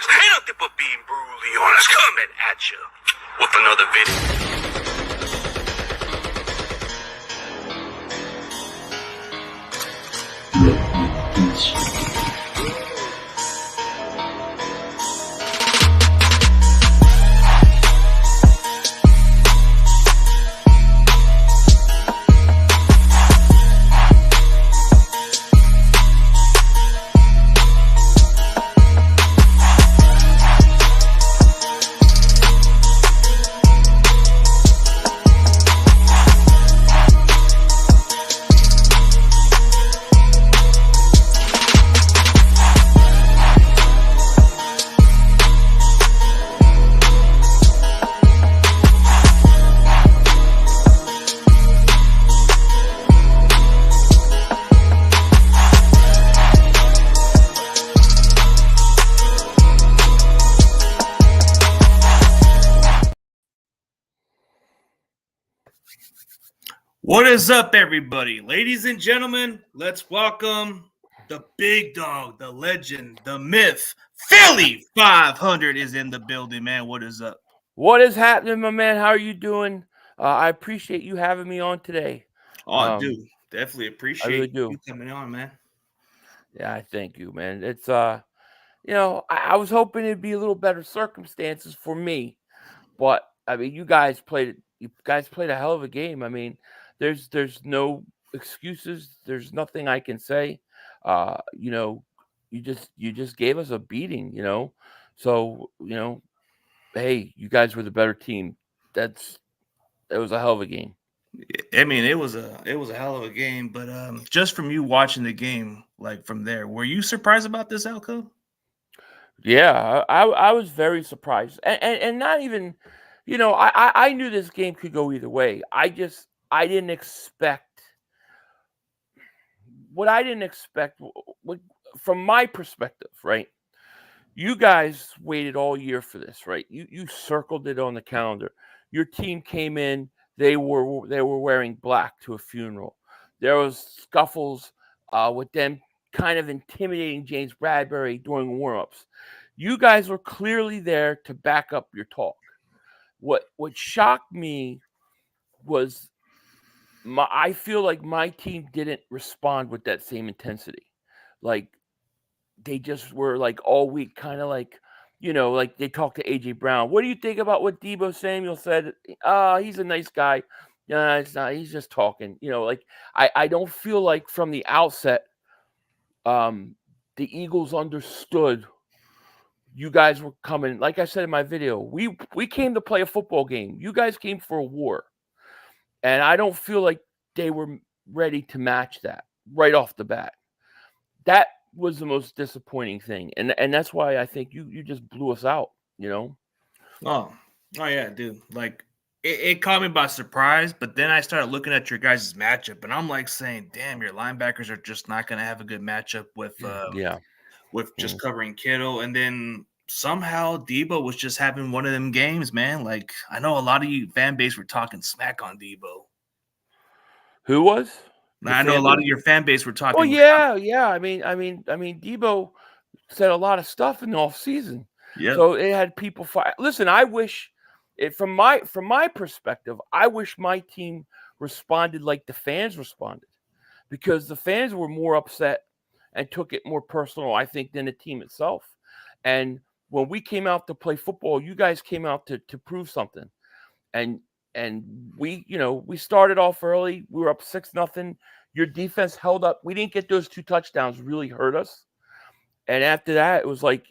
Ain't nothing but being brutally honest coming at you with another video. What is up, everybody? Ladies and gentlemen, let's welcome the big dog, the legend, the myth. Philly 500 is in the building, man. What is up? What is happening, my man? How are you doing? I appreciate you having me on today. Oh, dude, definitely appreciate really do. you coming on, man. Yeah, I thank you, man. It's I was hoping it'd be a little better circumstances for me, but I mean, you guys played a hell of a game. I mean, there's no excuses. There's nothing I can say. You just gave us a beating, So, hey, you guys were the better team. It was a hell of a game. I mean, it was a hell of a game, but just from you watching the game, like from there, were you surprised about this outcome? Yeah, I was very surprised, and not even, I knew this game could go either way. I didn't expect what I didn't expect. From my perspective, right? You guys waited all year for this, right? You circled it on the calendar. Your team came in. They were wearing black to a funeral. There was scuffles with them kind of intimidating James Bradbury during warmups. You guys were clearly there to back up your talk. What shocked me was I feel like my team didn't respond with that same intensity. Like they just were like all week, kind of like, like they talked to AJ Brown. What do you think about what Deebo Samuel said? He's a nice guy. Yeah, it's not. He's just talking. Like I don't feel like from the outset, the Eagles understood you guys were coming. Like I said in my video, we came to play a football game. You guys came for a war, and I don't feel like they were ready to match that right off the bat. That was the most disappointing thing, and that's why I think you just blew us out. Oh yeah, dude. Like it caught me by surprise, but then I started looking at your guys' matchup, and I'm like saying, "Damn, your linebackers are just not going to have a good matchup with just covering Kittle." And then somehow Deebo was just having one of them games, man. Like I know a lot of you fan base were talking smack on Deebo. Who was? I know a lot of your fan base were talking. Oh yeah. I mean, Deebo said a lot of stuff in the off season. Yeah. So it had people fire. Listen, I wish from my perspective, I wish my team responded like the fans responded, because the fans were more upset and took it more personal, I think, than the team itself. And when we came out to play football, you guys came out to prove something. And we started off early. We were up 6-0. Your defense held up. We didn't get those 2 touchdowns, really hurt us. And after that, it was like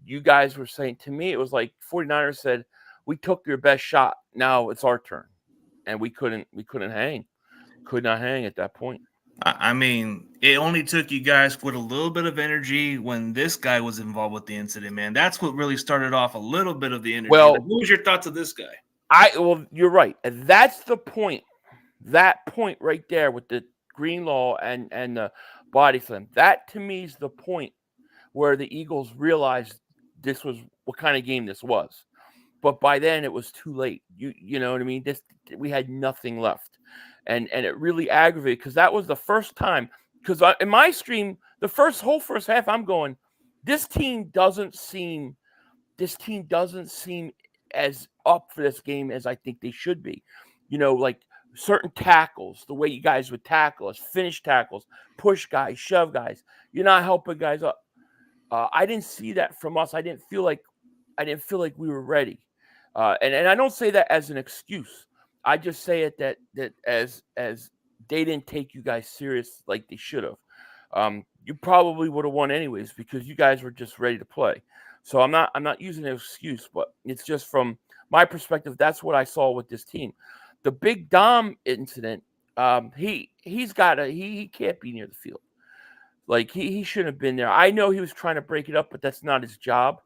you guys were saying to me, it was like 49ers said, "We took your best shot. Now it's our turn." And we couldn't hang. Could not hang at that point. I mean, it only took you guys with a little bit of energy when this guy was involved with the incident, man. That's what really started off a little bit of the energy. Well, like, what was your thoughts of this guy? You're right. And that's the point. That point right there with the Greenlaw and the body slam. That to me is the point where the Eagles realized this was what kind of game this was. But by then it was too late. You know what I mean? We had nothing left. And it really aggravated, because that was the first time. Because in my stream, the first half, I'm going, this team doesn't seem as up for this game as I think they should be. Like certain tackles, the way you guys would tackle us, finish tackles, push guys, shove guys. You're not helping guys up. I didn't see that from us. I didn't feel like we were ready. And I don't say that as an excuse. I just say it that as they didn't take you guys serious like they should have. You probably would have won anyways because you guys were just ready to play. So I'm not using an excuse, but it's just from my perspective. That's what I saw with this team. The big Dom incident. He can't be near the field. Like he shouldn't have been there. I know he was trying to break it up, but that's not his job.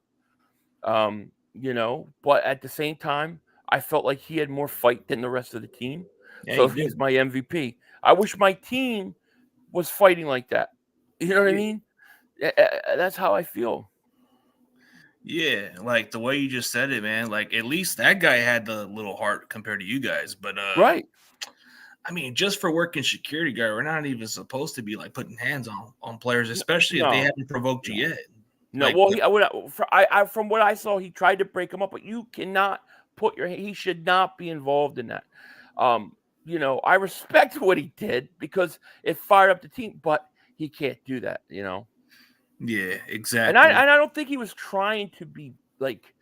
But at the same time, I felt like he had more fight than the rest of the team. Yeah, so he he's did. my MVP. I wish my team was fighting like that. You know what I mean? That's how I feel. Yeah, like the way you just said it, man. Like at least that guy had the little heart compared to you guys. But Right. I mean, just for working security guard, we're not even supposed to be like putting hands on players, especially if they No. haven't provoked you yet. No, Like, well, from what I saw, he tried to break him up, but you cannot he should not be involved in that. I respect what he did because it fired up the team, but he can't do that, yeah, And exactly. I don't think he was trying to be like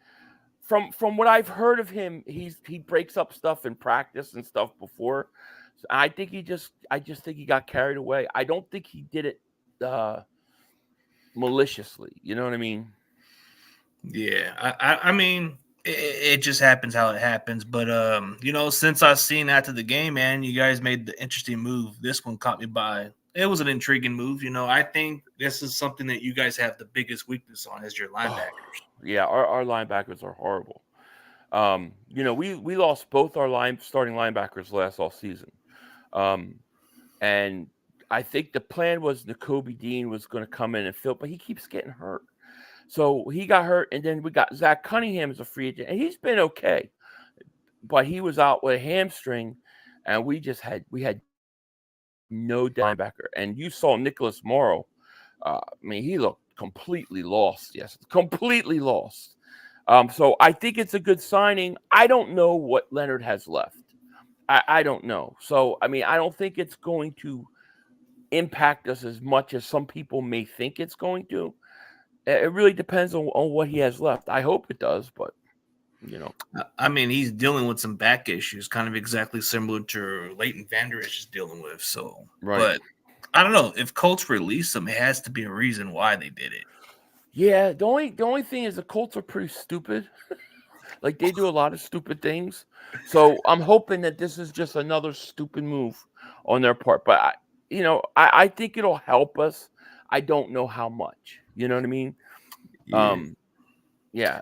from what I've heard of him, he breaks up stuff in practice and stuff before. So I just think he got carried away. I don't think he did it maliciously. You know what I mean? Yeah, I mean, it just happens how it happens. But since I've seen after the game, man, you guys made the interesting move. This one caught me by. It was an intriguing move. I think this is something that you guys have the biggest weakness on is your linebackers. Yeah, our linebackers are horrible. We lost both our starting linebackers last all season, and I think the plan was Nakobe Dean was going to come in and fill, but he keeps getting hurt. So he got hurt, and then we got Zach Cunningham as a free agent, and he's been okay, but he was out with a hamstring, and we had no linebacker. And you saw Nicholas Morrow. He looked completely lost. Yes, completely lost. So I think it's a good signing. I don't know what Leonard has left. I don't know. So, I don't think it's going to impact us as much as some people may think it's going to. It really depends on what he has left. I hope it does, but, He's dealing with some back issues, kind of exactly similar to Leighton Vander Esch is dealing with. So, right. But I don't know. If Colts release him, it has to be a reason why they did it. Yeah, the only thing is the Colts are pretty stupid. Like they do a lot of stupid things. So I'm hoping that this is just another stupid move on their part. But I think it'll help us. I don't know how much. You know what I mean? Yeah.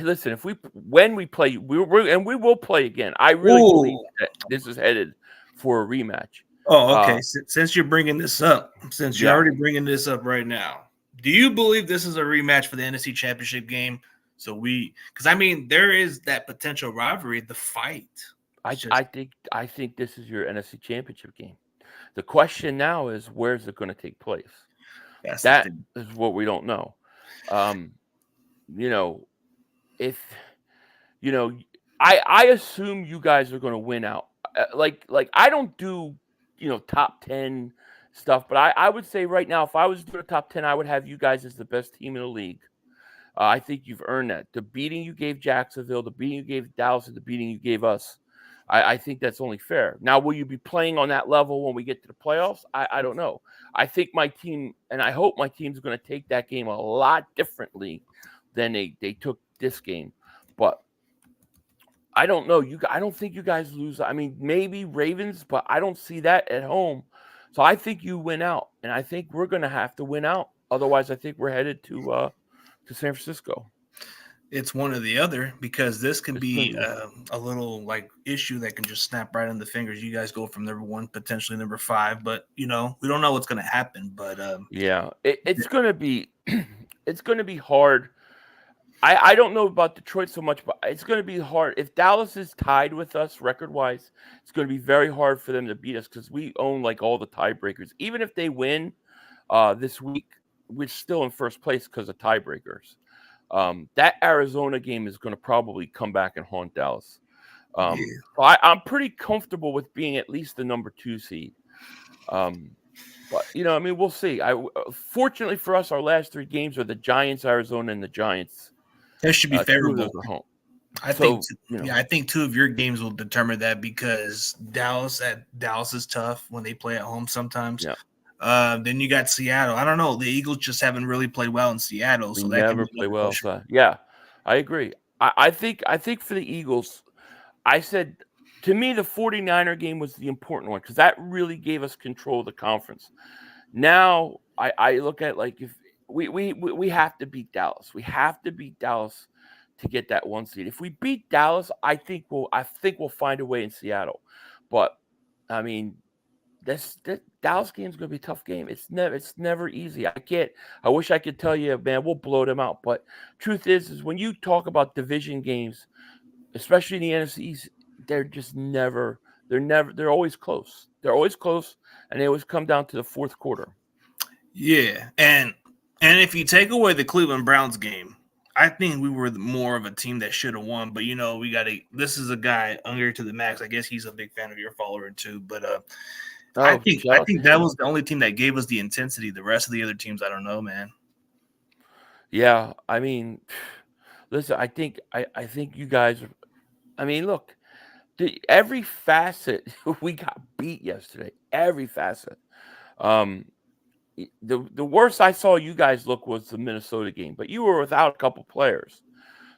Listen, when we play, we will play again. I really believe that this is headed for a rematch. Oh, okay. Since you're bringing this up, since you're Yeah. already bringing this up right now, do you believe this is a rematch for the NFC Championship game? So because there is that potential rivalry, the fight. I think this is your NFC Championship game. The question now is where's it going to take place? That is what we don't know. I assume you guys are going to win out. Like I don't do top 10 stuff, but I would say right now, if I was doing a top 10, I would have you guys as the best team in the league. I think you've earned that. The beating you gave Jacksonville, the beating you gave Dallas, and the beating you gave us, I think that's only fair. Now, will you be playing on that level when we get to the playoffs? I don't know. I think my team, and I hope my team's going to take that game a lot differently than they took this game. But I don't know. I don't think you guys lose. Maybe Ravens, but I don't see that at home. So I think you win out, and I think we're going to have to win out. Otherwise, I think we're headed to San Francisco. It's one or the other because this can be a little issue that can just snap right on the fingers. You guys go from number 1, potentially number 5, but we don't know what's going to happen. But it's going to be it's going to be hard. I don't know about Detroit so much, but it's going to be hard. If Dallas is tied with us record-wise, it's going to be very hard for them to beat us because we own all the tiebreakers. Even if they win this week, we're still in first place because of tiebreakers. That Arizona game is going to probably come back and haunt Dallas. Yeah. So I'm pretty comfortable with being at least the number 2 seed. But I mean, we'll see. Fortunately for us, our last 3 games are the Giants, Arizona, and the Giants. That should be 2 of favorable. those are home. I think, I think 2 of your games will determine that because Dallas is tough when they play at home sometimes. Yeah. Then you got Seattle. I don't know. The Eagles just haven't really played well in Seattle, so We that never can play well. So, yeah, I agree. I think for the Eagles, I said to me the 49er game was the important one because that really gave us control of the conference. Now I look at like if we have to beat Dallas. We have to beat Dallas to get that 1 seed. If we beat Dallas, I think we'll find a way in Seattle. But I mean, this Dallas game is going to be a tough game. It's never easy. I wish I could tell you, man, we'll blow them out. But truth is when you talk about division games, especially in the NFC East, they're always close. They're always close, and they always come down to the fourth quarter. Yeah, and if you take away the Cleveland Browns game, I think we were more of a team that should have won. But this is a guy hungry to the max. I guess he's a big fan of your follower too. But I think that was the only team that gave us the intensity. The rest of the other teams, I don't know, man. Yeah, I mean, listen, I think you guys. I mean, look, every facet we got beat yesterday. Every facet. The worst I saw you guys look was the Minnesota game, but you were without a couple players.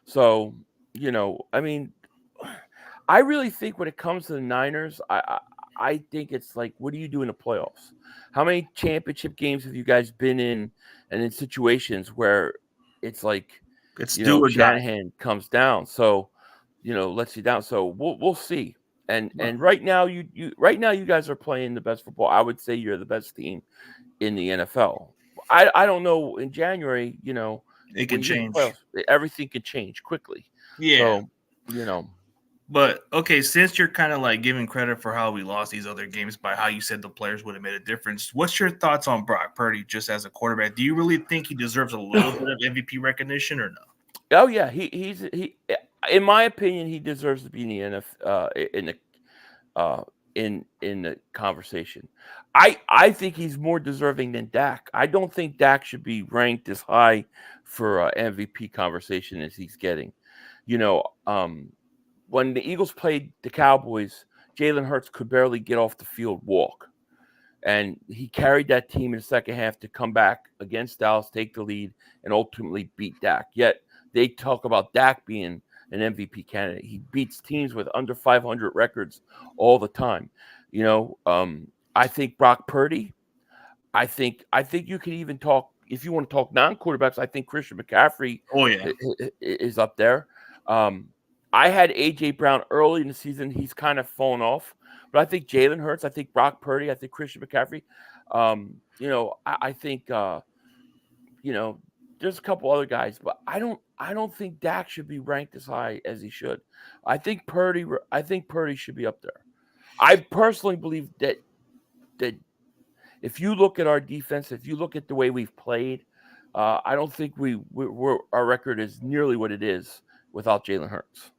So I mean, I really think when it comes to the Niners, I think it's like, what do you do in the playoffs? How many championship games have you guys been in, and in situations where it's like, it's Shanahan comes down, so lets you down. So we'll see. And right now you guys are playing the best football. I would say you're the best team in the NFL. I don't know in January. It can change. Everything can change quickly. Yeah. So But okay, since you're kind of like giving credit for how we lost these other games by how you said the players would have made a difference, what's your thoughts on Brock Purdy just as a quarterback? Do you really think he deserves a little bit of MVP recognition or no? Oh yeah, he in my opinion, he deserves to be in the NFL in the conversation. I think he's more deserving than Dak. I don't think Dak should be ranked as high for MVP conversation as he's getting. When the Eagles played the Cowboys, Jalen Hurts could barely get off the field walk. And he carried that team in the second half to come back against Dallas, take the lead, and ultimately beat Dak. Yet they talk about Dak being an MVP candidate. He beats teams with under 500 records all the time. I think Brock Purdy. I think you could even talk, if you want to talk non-quarterbacks, I think Christian McCaffrey is up there. I had A.J. Brown early in the season. He's kind of fallen off. But I think Jalen Hurts, I think Brock Purdy, I think Christian McCaffrey. I think there's a couple other guys, but I don't think Dak should be ranked as high as he should. I think Purdy should be up there. I personally believe that if you look at our defense, if you look at the way we've played, I don't think our record is nearly what it is without Jalen Hurts.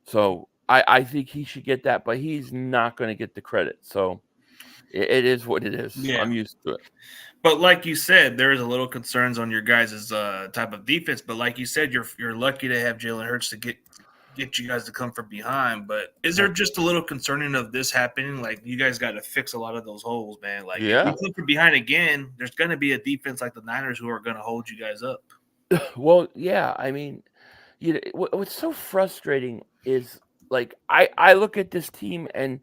So I think he should get that, but he's not going to get the credit. So it is what it is. Yeah. I'm used to it. But like you said, there is a little concerns on your guys' type of defense. But like you said, you're lucky to have Jalen Hurts to get you guys to come from behind. But is there just a little concerning of this happening? Like, you guys got to fix a lot of those holes, man. Like, if you come from behind again, there's going to be a defense like the Niners who are going to hold you guys up. Well, yeah. I mean, what's so frustrating is, like, I look at this team and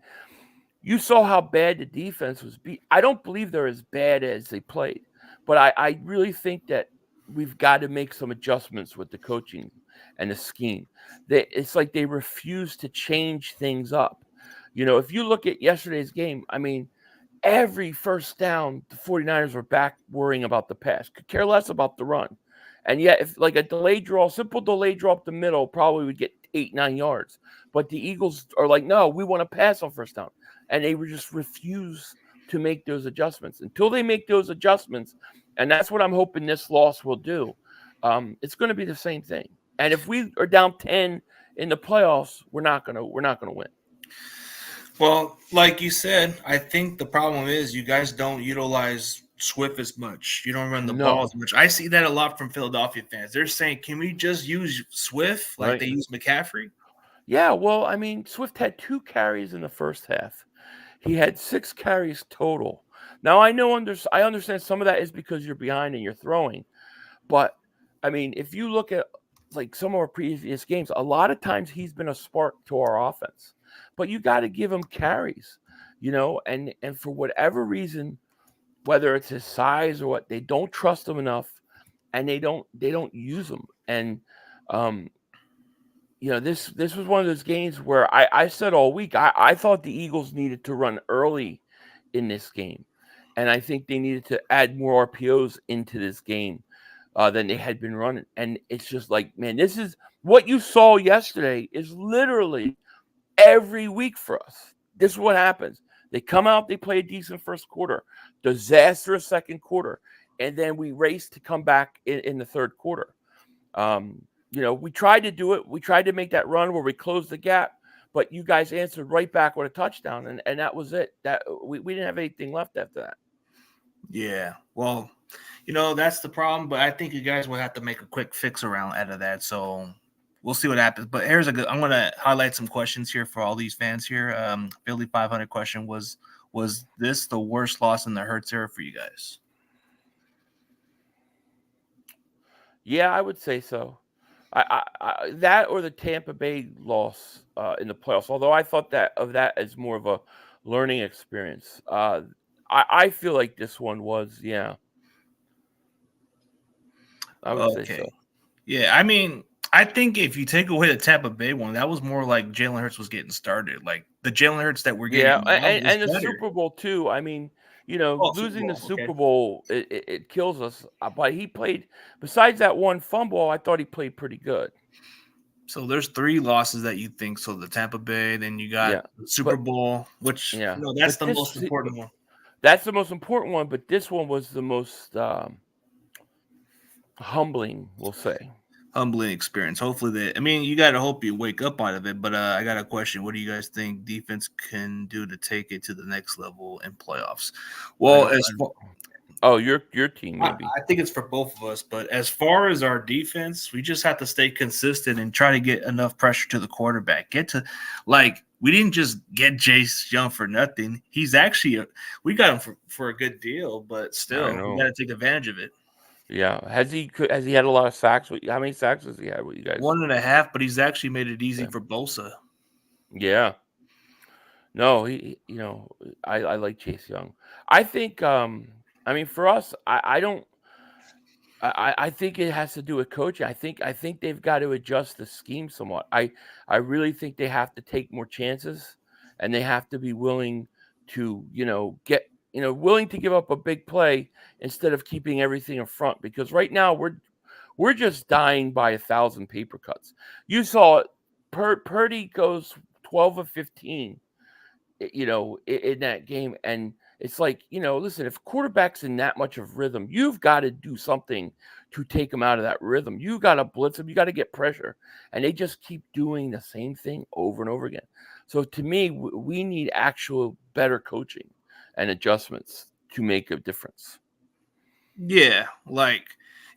you saw how bad the defense was beat. I don't believe they're as bad as they played, but I really think that we've got to make some adjustments with the coaching and the scheme. It's like they refuse to change things up. If you look at yesterday's game, I mean, every first down, the 49ers were back worrying about the pass, could care less about the run. And yet, if like a simple delayed draw up the middle, probably would get 8-9 yards. But the Eagles are like, no, we want to pass on first down. And they would just refuse to make those adjustments. Until they make those adjustments, and that's what I'm hoping this loss will do, it's going to be the same thing. And if we are down 10 in the playoffs, we're not gonna win. Well, like you said, I think the problem is you guys don't utilize Swift as much. You don't run the ball as much. I see that a lot from Philadelphia fans. They're saying, "Can we just use Swift like they use McCaffrey?" Yeah, well, I mean, Swift had 2 carries in the first half. He had 6 carries total. Now I understand some of that is because you're behind and you're throwing, but I mean, if you look at like some of our previous games, a lot of times he's been a spark to our offense. But you got to give him carries, and for whatever reason, whether it's his size or what, they don't trust him enough, and they don't use him. And this was one of those games where I said all week I thought the Eagles needed to run early in this game, and I think they needed to add more RPOs into this game than they had been running. And it's just like, man, this is what you saw yesterday is literally every week for us. This is what happens. They come out, they play a decent first quarter, disastrous second quarter, and then we race to come back in the third quarter. We tried to do it. We tried to make that run where we closed the gap, but you guys answered right back with a touchdown, and that was it. That we didn't have anything left after that. Yeah, well, that's the problem, but I think you guys will have to make a quick fix out of that. So we'll see what happens. But I'm going to highlight some questions here for all these fans here. Philly 500 question was this the worst loss in the Hurts era for you guys? Yeah, I would say so. I that or the Tampa Bay loss in the playoffs. Although I thought that as more of a learning experience. I feel like this one was, yeah. I would say so. Yeah, I mean, I think if you take away the Tampa Bay one, that was more like Jalen Hurts was getting started. Like the Jalen Hurts that we're getting. Yeah, and the Super Bowl too. I mean, losing the Super Bowl, it kills us. But he played, besides that one fumble, I thought he played pretty good. So there's 3 losses that you think. So the Tampa Bay, then you got the Super Bowl, which that's the most important one. That's the most important one, but this one was the most humbling, we'll say. Humbling experience. Hopefully you got to hope you wake up out of it. But I got a question. What do you guys think defense can do to take it to the next level in playoffs? Well, your team, maybe. I think it's for both of us. But as far as our defense, we just have to stay consistent and try to get enough pressure to the quarterback. We didn't just get Chase Young for nothing. He's actually we got him for a good deal, but still, we got to take advantage of it. Yeah. Has he had a lot of sacks? How many sacks has he had with you guys? 1.5, but he's actually made it easy for Bosa. Yeah. No, I like Chase Young. I think, for us, I think it has to do with coaching. I think they've got to adjust the scheme somewhat. I really think they have to take more chances, and they have to be willing to, willing to give up a big play instead of keeping everything in front. Because right now we're just dying by 1,000 paper cuts. You saw it. Purdy goes 12 of 15, in that game, and it's like, listen, if quarterback's in that much of rhythm, you've got to do something to take them out of that rhythm. You got to blitz them. You got to get pressure, and they just keep doing the same thing over and over again. So to me, we need actual better coaching and adjustments to make a difference. Yeah,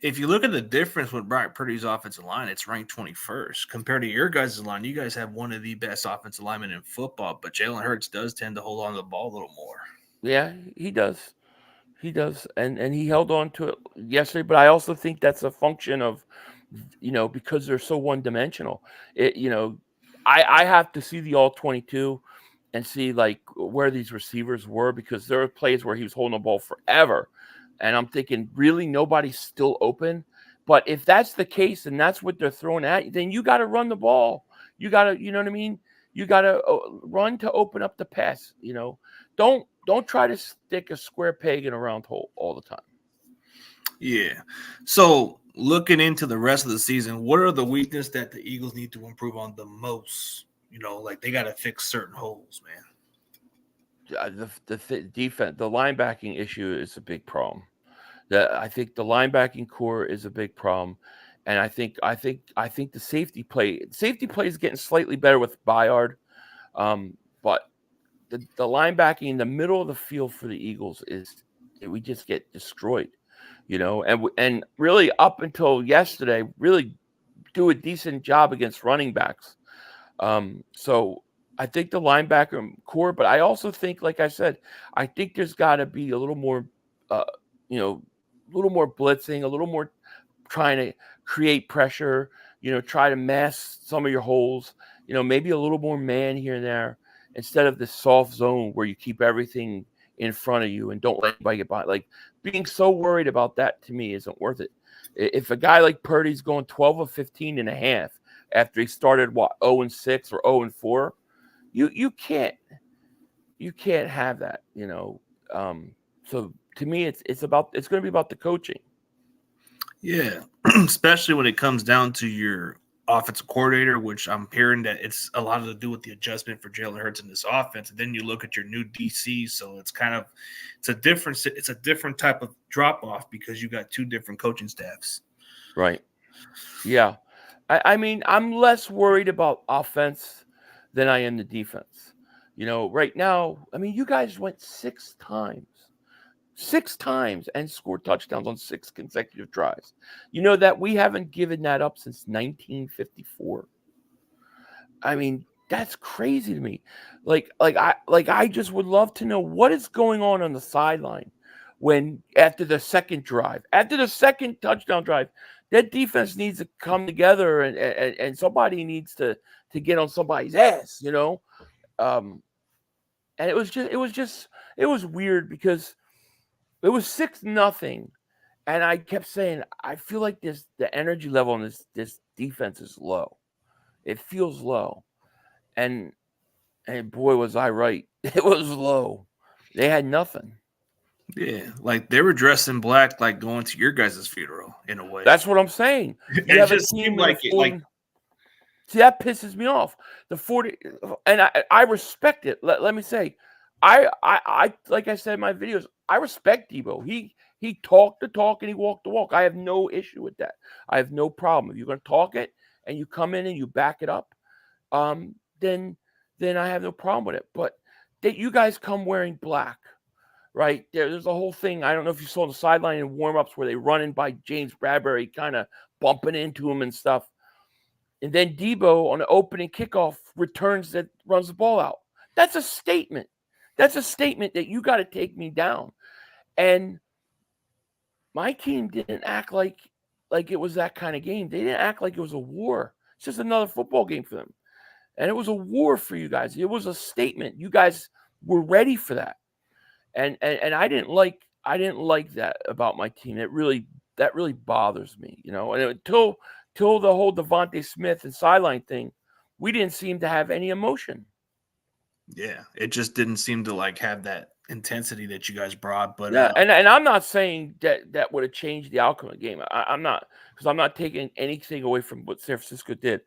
if you look at the difference with Brock Purdy's offensive line, it's ranked 21st compared to your guys' line. You guys have one of the best offensive linemen in football, but Jalen Hurts does tend to hold on to the ball a little more. Yeah, he does. He does, and he held on to it yesterday. But I also think that's a function of, because they're so one-dimensional. I have to see the all-22 and see where these receivers were, because there are plays where he was holding the ball forever. And I'm thinking, really, nobody's still open? But if that's the case and that's what they're throwing at you, then you got to run the ball. You got to, you know what I mean? You got to run to open up the pass. Don't try to stick a square peg in a round hole all the time. Yeah. So looking into the rest of the season, what are the weaknesses that the Eagles need to improve on the most? They got to fix certain holes, man. defense, the linebacking issue is a big problem. I think the linebacking core is a big problem, and I think the safety play is getting slightly better with Bayard, but the linebacking in the middle of the field for the Eagles we just get destroyed, and really up until yesterday, really do a decent job against running backs. So I think the linebacker core, but I also think, like I said, I think there's got to be a little more, a little more blitzing, a little more trying to create pressure, try to mask some of your holes, maybe a little more man here and there instead of the soft zone where you keep everything in front of you and don't let anybody get by. Like, being so worried about that to me isn't worth it. If a guy like Purdy's going 12 of 15 and a half after he started 0-6 or 0-4, you can't have that, So to me, it's going to be about the coaching. Yeah, especially when it comes down to your offensive coordinator, which I'm hearing that it's a lot to do with the adjustment for Jalen Hurts in this offense. And then you look at your new DC, so it's a different type of drop off because you got two different coaching staffs. Right. Yeah. I mean, I'm less worried about offense than I am the defense. Right now, I mean, you guys went 6 times and scored touchdowns on 6 consecutive drives. You know that we haven't given that up since 1954. I mean, that's crazy to me. I just would love to know what is going on the sideline when after the second touchdown drive, that defense needs to come together and somebody needs to get on somebody's ass, And it was weird because it was 6-0, and I kept saying, I feel like the energy level on this defense is low. It feels low, and boy, was I right. It was low. They had nothing. Yeah, like they were dressed in black, like going to your guys' funeral in a way. That's what I'm saying. It just seemed like it. Like, see, that pisses me off. The 40, and I respect it. Let me say, I like I said in my videos, I respect Debo. He talked the talk and he walked the walk. I have no issue with that. I have no problem. If you're going to talk it and you come in and you back it up, then I have no problem with it. But that you guys come wearing black, right? There's a whole thing. I don't know if you saw the sideline in warm-ups where they run in by James Bradbury, kind of bumping into him and stuff. And then Debo on the opening kickoff runs the ball out. That's a statement. That's a statement that you got to take me down. And my team didn't act like it was that kind of game. They didn't act like it was a war. It's just another football game for them. And it was a war for you guys. It was a statement. You guys were ready for that. And I didn't like that about my team. That really bothers me, And until the whole Devontae Smith and sideline thing, we didn't seem to have any emotion. Yeah, it just didn't seem to have that intensity that you guys brought. But yeah, and I'm not saying that would have changed the outcome of the game. I'm not, because I'm not taking anything away from what San Francisco did,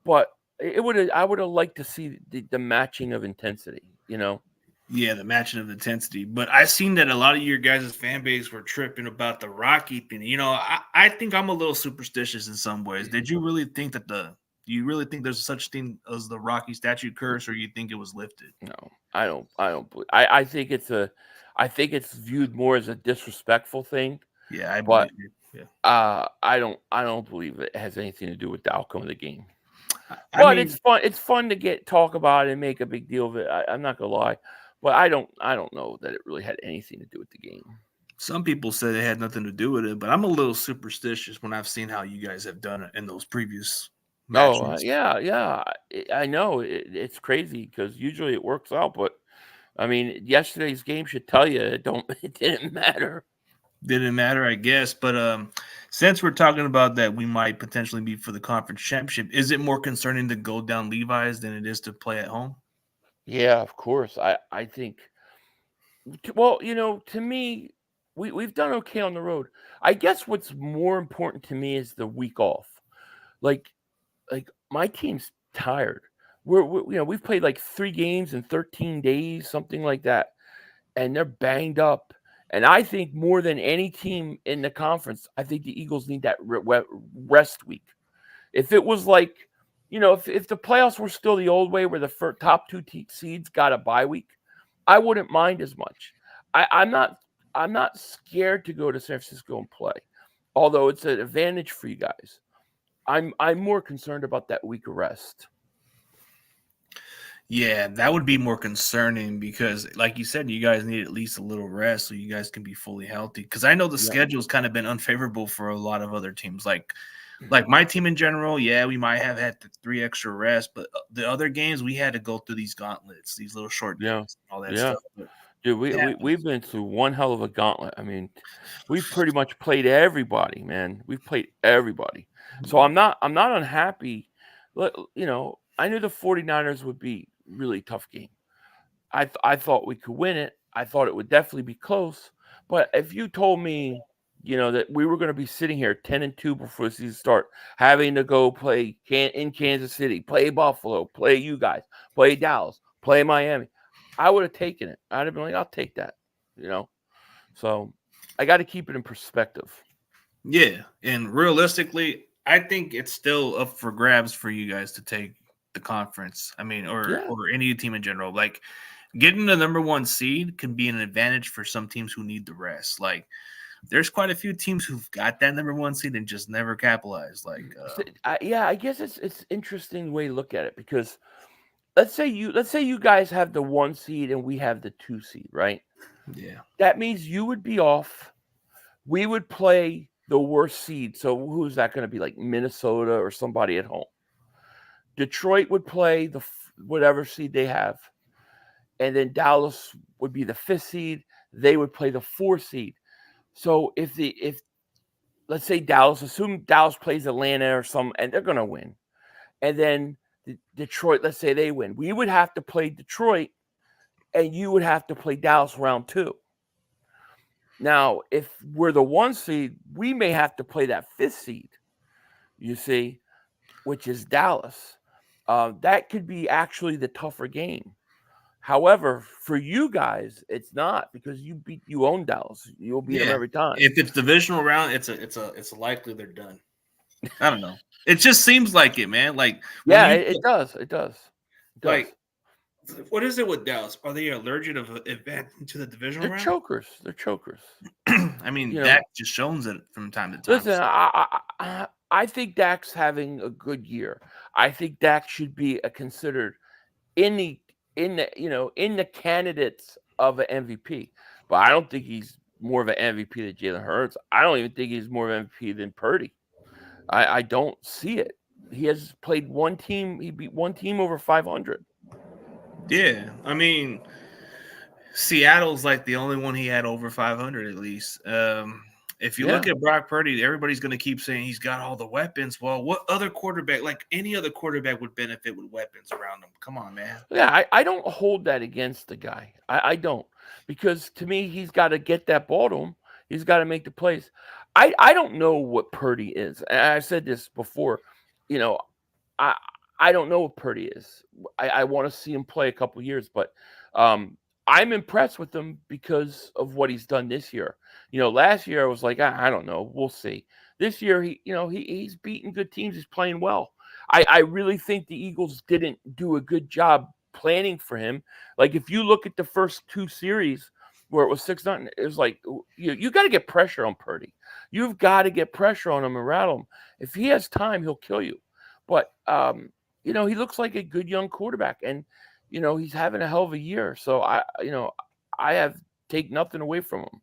but I would have liked to see the matching of intensity, Yeah, the matching of intensity. But I seen that a lot of your guys' fan base were tripping about the Rocky thing. I think I'm a little superstitious in some ways. Did you really think do you really think there's such thing as the Rocky statue curse, or you think it was lifted? No, I don't believe. I think it's viewed more as a disrespectful thing. Yeah, I believe it. Yeah. I don't believe it has anything to do with the outcome of the game. But it's fun. It's fun to talk about it and make a big deal of it. I'm not gonna lie, but I don't know that it really had anything to do with the game. Some people say they had nothing to do with it, but I'm a little superstitious when I've seen how you guys have done it in those previous matches. Oh, yeah. I know it's crazy because usually it works out, but I mean, yesterday's game should tell you it didn't matter. Didn't matter, I guess. But since we're talking about that, we might potentially be for the conference championship. Is it more concerning to go down Levi's than it is to play at home? Yeah, of course. I think. Well, to me, we've done okay on the road. I guess what's more important to me is the week off. Like my team's tired. we've played like 3 games in 13 days, something like that, and they're banged up. And I think more than any team in the conference, I think the Eagles need that rest week. If it was like, if the playoffs were still the old way where the top 2 seeds got a bye week, I wouldn't mind as much. I'm not scared to go to San Francisco and play, although it's an advantage for you guys. I'm more concerned about that week of rest. Yeah, that would be more concerning because, like you said, you guys need at least a little rest so you guys can be fully healthy. Because I know the schedule's kind of been unfavorable for a lot of other teams. Like my team in general, yeah, we might have had 3 extra rests, but the other games we had to go through these gauntlets, these little short games, and all that stuff. But dude, we've been through one hell of a gauntlet. I mean, we've pretty much played everybody, man. We've played everybody. So I'm not unhappy. I knew the 49ers would be really tough game. I thought we could win it. I thought it would definitely be close. But if you told me, that we were going to be sitting here 10-2 before the season start, having to go play in Kansas City, play Buffalo, play you guys, play Dallas, play Miami, I would have taken it. I'd have been like, I'll take that, So I got to keep it in perspective. Yeah, and realistically, I think it's still up for grabs for you guys to take the conference. I mean, or any team in general. Like, getting the number 1 seed can be an advantage for some teams who need the rest. Like, there's quite a few teams who've got that number 1 seed and just never capitalized. Like, I guess it's interesting the way you look at it, because let's say you guys have the 1 seed and we have the 2 seed, right? Yeah. That means you would be off. We would play the worst seed. So who's that going to be? Like Minnesota or somebody at home. Detroit would play the whatever seed they have, and then Dallas would be the 5th seed. They would play the 4th seed. So if let's say assume Dallas plays Atlanta or some, and they're going to win, and then Detroit, let's say they win, we would have to play Detroit, and you would have to play Dallas round 2. Now, if we're the 1 seed, we may have to play that 5th seed, you see, which is Dallas. That could be actually the tougher game. However, for you guys, it's not, because you own Dallas. You'll beat them every time. If it's divisional round, it's likely they're done. I don't know. It just seems like it, man. Like, it does. It does. Like, what is it with Dallas? Are they allergic to the divisional round? They're chokers. I mean, Dak just shows it from time to time. Listen, I think Dak's having a good year. I think Dak should be considered in the candidates of an MVP. But I don't think he's more of an MVP than Jalen Hurts. I don't even think he's more of an MVP than Purdy. I don't see it. He has played one team. He beat one team over 500. Yeah, I mean, Seattle's like the only one he had over 500 at least. If you look at Brock Purdy, everybody's going to keep saying he's got all the weapons. Well, what other quarterback, like any other quarterback, would benefit with weapons around him? Come on, man. Yeah, I don't hold that against the guy. I don't. Because to me, he's got to get that ball to him. He's got to make the plays. I don't know what Purdy is. And I said this before. I don't know what Purdy is. I want to see him play a couple years, but I'm impressed with him because of what he's done this year. Last year I was like, I don't know, we'll see. This year he's beating good teams. He's playing well. I really think the Eagles didn't do a good job planning for him. Like, if you look at the first 2 series where it was 6-0, it was like, you got to get pressure on Purdy. You've got to get pressure on him and rattle him. If he has time, he'll kill you. But he looks like a good young quarterback, and he's having a hell of a year. So I have take nothing away from him.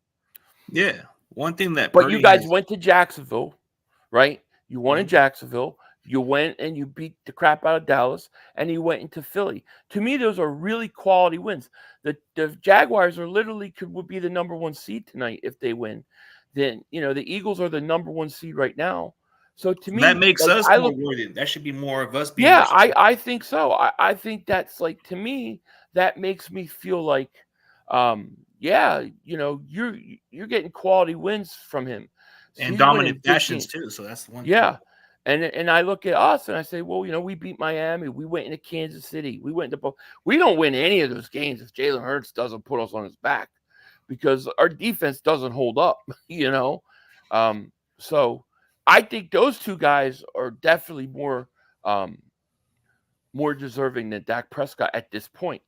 Yeah, one thing that. But Purdy you guys went to Jacksonville, right? You won in Jacksonville. You went and you beat the crap out of Dallas, and you went into Philly. To me, those are really quality wins. The Jaguars are would be the number 1 seed tonight if they win. Then the Eagles are the number 1 seed right now. So to me, that makes us more worthy. That should be more of us. I think so. I think that's, like, to me, that makes me feel like, you're getting quality wins from him, and dominant fashions too. So that's the one. Yeah, And I look at us and I say, well, we beat Miami. We went into Kansas City. We went into we don't win any of those games if Jalen Hurts doesn't put us on his back, because our defense doesn't hold up, So I think those two guys are definitely more deserving than Dak Prescott at this point.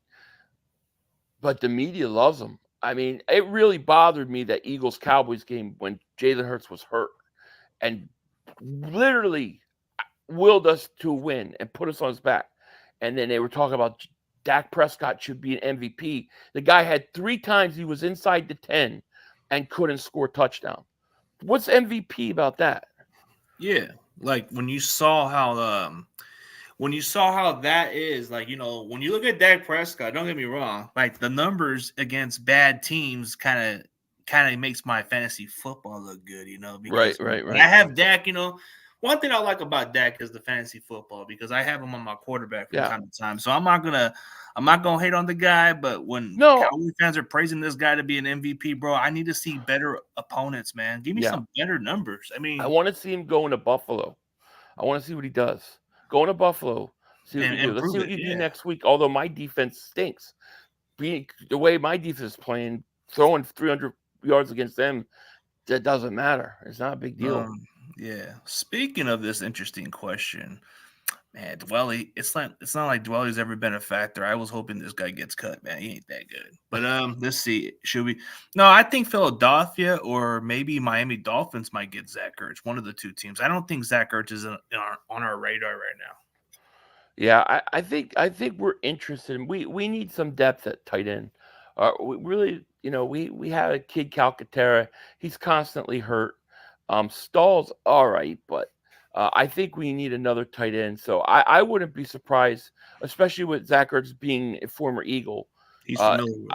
But the media loves him. I mean, it really bothered me that Eagles-Cowboys game when Jalen Hurts was hurt and literally willed us to win and put us on his back. And then they were talking about Dak Prescott should be an MVP. The guy had 3 times he was inside the 10 and couldn't score a touchdown. What's MVP about that? Yeah, like when you saw how that is, like, when you look at Dak Prescott, don't get me wrong, like the numbers against bad teams kind of makes my fantasy football look good, because Right. when I have Dak, one thing I like about Dak is the fantasy football, because I have him on my quarterback from time to time. So I'm not gonna hate on the guy, but when Cowboy fans are praising this guy to be an MVP, bro, I need to see better opponents, man. Give me some better numbers. I mean, I want to see him go into Buffalo. I want to see what he does. Go into Buffalo. See what you do. Let's see what you do next week. Although my defense stinks. The way my defense is playing, throwing 300 yards against them, that doesn't matter. It's not a big deal. Yeah. Speaking of this interesting question, man, Dwelly, it's not like Dwelly's ever been a factor. I was hoping this guy gets cut, man. He ain't that good. But let's see. Should we? No, I think Philadelphia or maybe Miami Dolphins might get Zach Ertz. One of the two teams. I don't think Zach Ertz is on our radar right now. Yeah, I think we're interested. We need some depth at tight end. We really, we had a kid Calcaterra. He's constantly hurt. Stall's all right, but I think we need another tight end. So I wouldn't be surprised, especially with Zach Ertz being a former Eagle. He's familiar with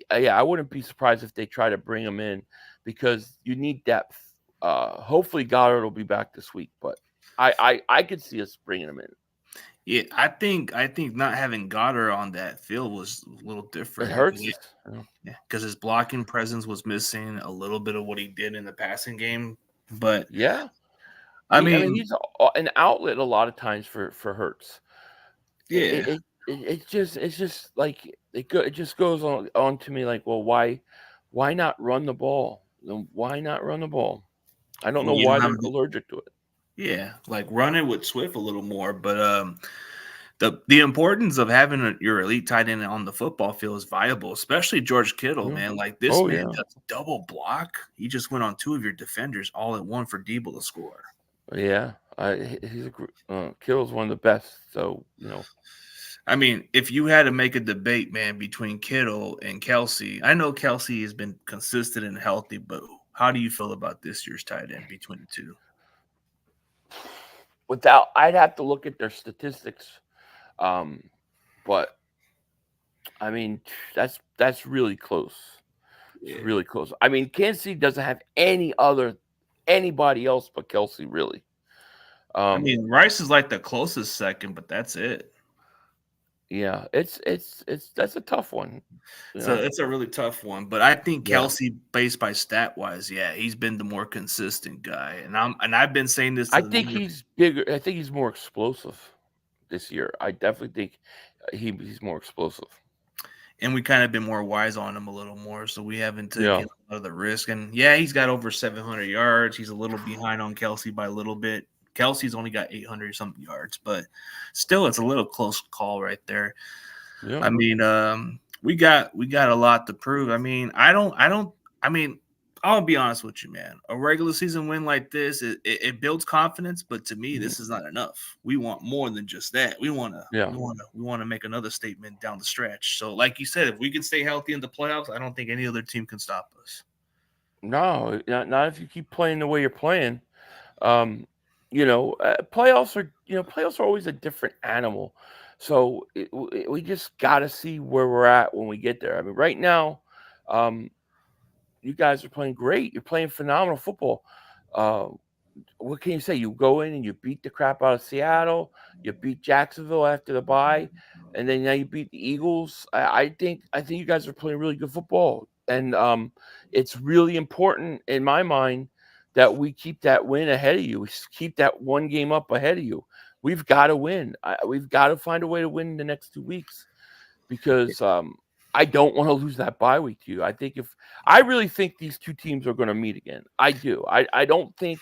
it. Yeah, I wouldn't be surprised if they try to bring him in, because you need depth. Hopefully Goddard will be back this week, but I could see us bringing him in. Yeah, I think not having Goddard on that field was a little different. It hurts. Yeah, because his blocking presence was missing a little bit of what he did in the passing game. But yeah, I mean he's an outlet a lot of times for Hurts. Yeah, it's just like it just goes on to me like, well, why not run the ball? Why not run the ball? I don't know why they're allergic to it. Yeah, like run it with Swift a little more, but the importance of having your elite tight end on the football field is viable, especially George Kittle, man. Like this man does double block. He just went on 2 of your defenders all at one for Debo to score. Yeah, Kittle's one of the best. So I mean, if you had to make a debate, man, between Kittle and Kelsey, I know Kelsey has been consistent and healthy, but how do you feel about this year's tight end between the two? I'd have to look at their statistics, but I mean that's really close. It's really close. I mean, Kansas City doesn't have anybody else but Kelsey, really. I mean, Rice is like the closest second, but that's it. Yeah, that's a tough one. So it's a really tough one, but I think Kelsey, based by stat wise, he's been the more consistent guy, and I've been saying this. I think he's bigger. I think he's more explosive this year. I definitely think he's more explosive. And we kind of been more wise on him a little more, so we haven't taken a lot of the risk. And he's got over 700 yards. He's a little behind on Kelsey by a little bit. Kelsey's only got 800 something yards, but still, it's a little close call right there. Yeah. I mean, we got a lot to prove. I mean, I'll be honest with you, man. A regular season win like this, it builds confidence, but to me, this is not enough. We want more than just that. We want to make another statement down the stretch. So, like you said, if we can stay healthy in the playoffs, I don't think any other team can stop us. No, not if you keep playing the way you're playing. Playoffs are always a different animal. So we just got to see where we're at when we get there. I mean, right now, you guys are playing great. You're playing phenomenal football. What can you say? You go in and you beat the crap out of Seattle. You beat Jacksonville after the bye, and then now you beat the Eagles. I think you guys are playing really good football, and it's really important in my mind that we keep that win ahead of you. We keep that one game up ahead of you. We've got to win. We've got to find a way to win in the next 2 weeks because I don't want to lose that bye week to you. I really think these two teams are going to meet again. I do. I don't think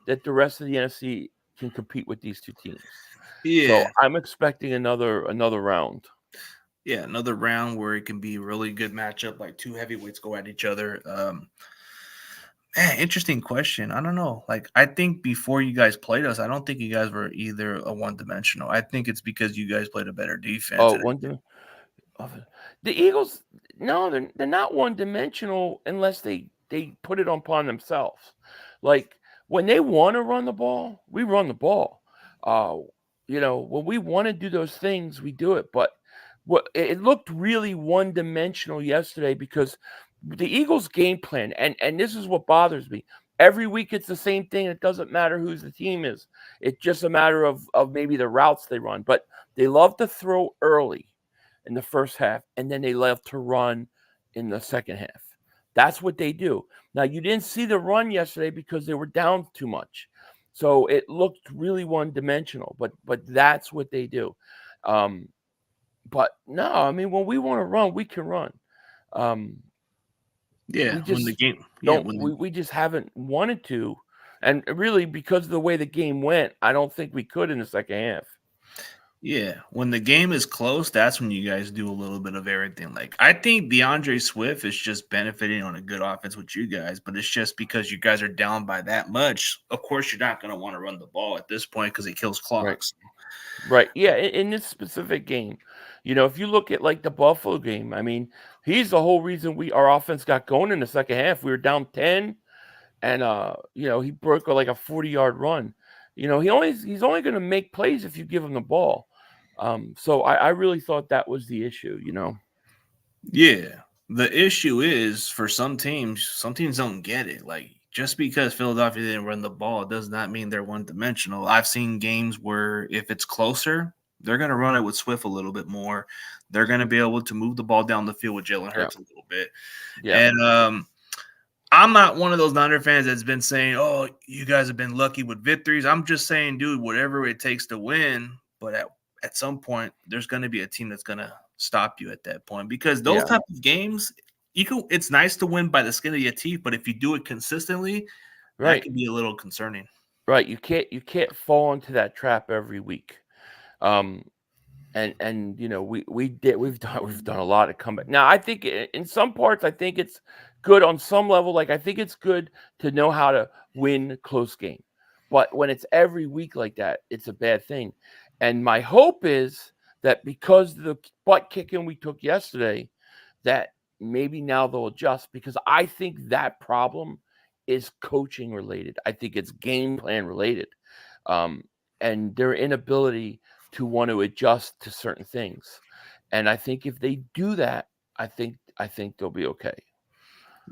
that the rest of the NFC can compete with these two teams. Yeah. So I'm expecting another round. Yeah, another round where it can be a really good matchup, like two heavyweights go at each other. Man, interesting question. I don't know. Like, I think before you guys played us, I don't think you guys were either a one-dimensional. I think it's because you guys played a better defense. Oh, the Eagles, no, they're not one dimensional unless they put it upon themselves. Like when they want to run the ball, we run the ball. When we want to do those things, we do it. But it looked really one dimensional yesterday because the Eagles' game plan, and this is what bothers me. Every week it's the same thing. It doesn't matter who the team is. It's just a matter of maybe the routes they run. But they love to throw early in the first half, and then they love to run in the second half. That's what they do. Now, you didn't see the run yesterday because they were down too much. So it looked really one-dimensional, but that's what they do. But no, I mean, when we want to run, we can run. Yeah, we just when the game, we just haven't wanted to, and really because of the way the game went, I don't think we could in the second half. Yeah, when the game is close, that's when you guys do a little bit of everything. Like, I think DeAndre Swift is just benefiting on a good offense with you guys, but it's just because you guys are down by that much. Of course, you're not going to want to run the ball at this point because it kills clocks. Right. Yeah. In this specific game, if you look at like the Buffalo game, I mean, he's the whole reason our offense got going in the second half. We were down 10, and he broke like a 40-yard run. He's only going to make plays if you give him the ball. So I really thought that was the issue. Yeah. The issue is for some teams don't get it. Like, just because Philadelphia didn't run the ball does not mean they're one-dimensional. I've seen games where if it's closer, they're going to run it with Swift a little bit more. They're going to be able to move the ball down the field with Jalen Hurts a little bit. Yeah. And I'm not one of those Niner fans that's been saying, oh, you guys have been lucky with victories. I'm just saying, dude, whatever it takes to win. But at some point, there's going to be a team that's going to stop you at that point because those type of games, it's nice to win by the skin of your teeth, but if you do it consistently, that can be a little concerning. Right. You can't fall into that trap every week. And we've done a lot of comeback. Now, I think in some parts, I think it's good on some level. Like, I think it's good to know how to win close game. But when it's every week like that, it's a bad thing. And my hope is that because of the butt kicking we took yesterday, that maybe now they'll adjust, because I think that problem is coaching related. I think it's game plan related. And their inability to want to adjust to certain things. And I think if they do that, I think they'll be okay.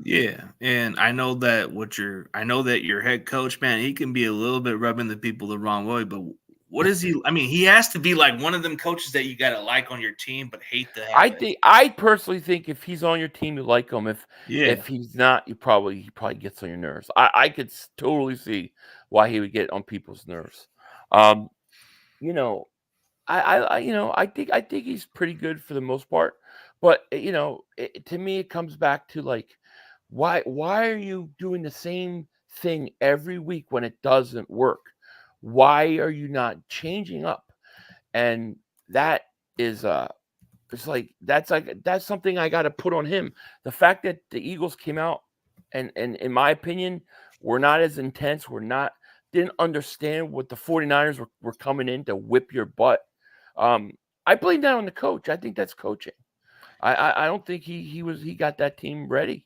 Yeah, and I know that your head coach, man, he can be a little bit rubbing the people the wrong way, but what is he? I mean, he has to be like one of them coaches that you gotta like on your team, but hate to have. I personally think if he's on your team, you like him. If he's not, he probably gets on your nerves. I could totally see why he would get on people's nerves. I think he's pretty good for the most part, but to me it comes back to like, why are you doing the same thing every week when it doesn't work? Why are you not changing up? And that is that's something I got to put on him. The fact that the Eagles came out and in my opinion were not as intense, didn't understand what the 49ers were coming in to whip your butt. I blame that on the coach. I think that's coaching. I don't think he got that team ready.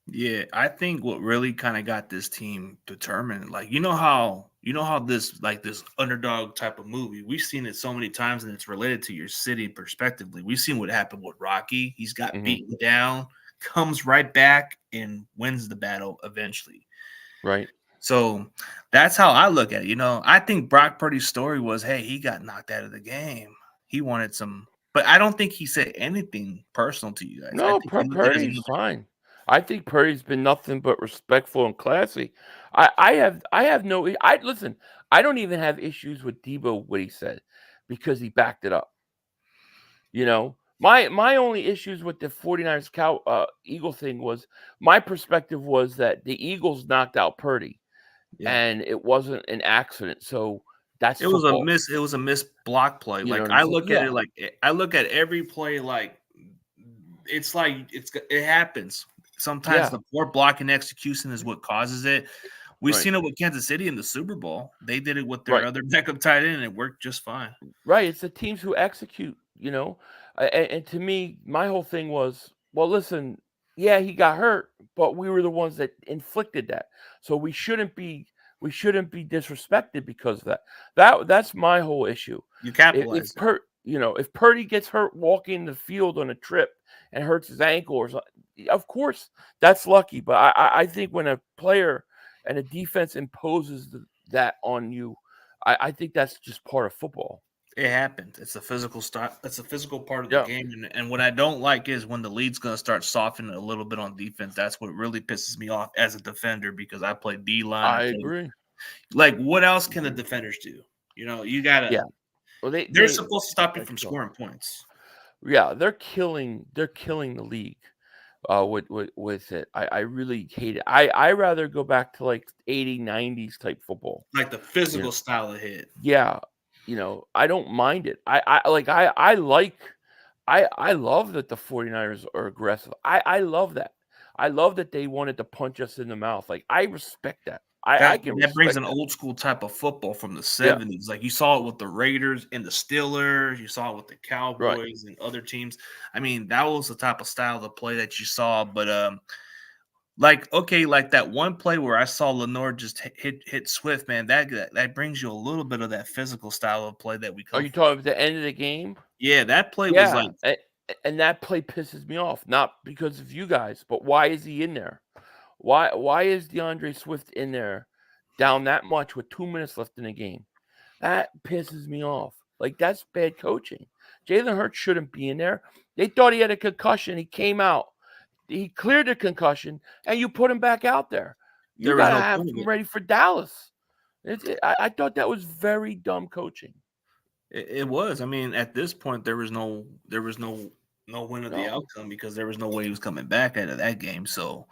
Yeah, I think what really kind of got this team determined, like you know how this underdog type of movie, we've seen it so many times, and it's related to your city perspectively. We've seen what happened with Rocky. He's got beaten down, comes right back and wins the battle eventually. Right. So that's how I look at it. I think Brock Purdy's story was, hey, he got knocked out of the game. He wanted some, but I don't think he said anything personal to you guys. No, Purdy's fine. I think Purdy's been nothing but respectful and classy. I have no I listen, I don't even have issues with Debo what he said because he backed it up. You know, my only issues with the 49ers Eagle thing was my perspective was that the Eagles knocked out Purdy Yeah. and it wasn't an accident. So that's football. It was a missed block play. You know Like, what I'm saying? Yeah, I look at every play like it happens. Sometimes yeah, the poor blocking execution is what causes it. We've right, seen it with Kansas City in the Super Bowl. They did it with their right. other backup tight end, and it worked just fine. Right, it's the teams who execute, you know? And to me, my whole thing was, well, listen, yeah, he got hurt, but we were the ones that inflicted that. So we shouldn't be disrespected because of that. That's my whole issue. You If capitalize it. if Purdy gets hurt walking the field on a trip and hurts his ankle or something, of course that's lucky. But I think when a player and a defense imposes that on you, I think that's just part of football. It happens. It's a physical style. It's a physical part of the Yeah, game, and what I don't like is when the lead's going to start softening a little bit on defense. That's what really pisses me off as a defender because I play D line. I I play agree. like what else can the defenders do? You gotta. Yeah. Well, They're supposed to stop you they're from kill scoring points. yeah, they're killing the league, with it. I really hate it. I rather go back to, like, 80s, 90s type football. Like the You know? physical style of hit. Yeah, I don't mind it. I love that the 49ers are aggressive. I love that. I love that they wanted to punch us in the mouth. Like, I respect that. I can That brings respect an that. old school type of football from the Yeah, 70s. Like you saw it with the Raiders and the Steelers, you saw it with the right. Cowboys and other teams. I mean, that was the type of style of play that you saw. But like okay, like that one play where I saw Lenore just hit Swift, man. That brings you a little bit of that physical style of play that we Are come you from. talking about the end of the game? Yeah, that play was Yeah, like and that play pisses me off, not because of you guys, but why is he in there? Why is DeAndre Swift in there down that much with 2 minutes left in the game? That pisses me off. Like, that's bad coaching. Jalen Hurts shouldn't be in there. They thought he had a concussion. He came out. He cleared the concussion, and you put him back out there. You there was gotta no have point of him it. ready for Dallas. I thought that was very dumb coaching. It was. I mean, at this point, there was no win of the No. outcome because there was no way he was coming back out of that game. So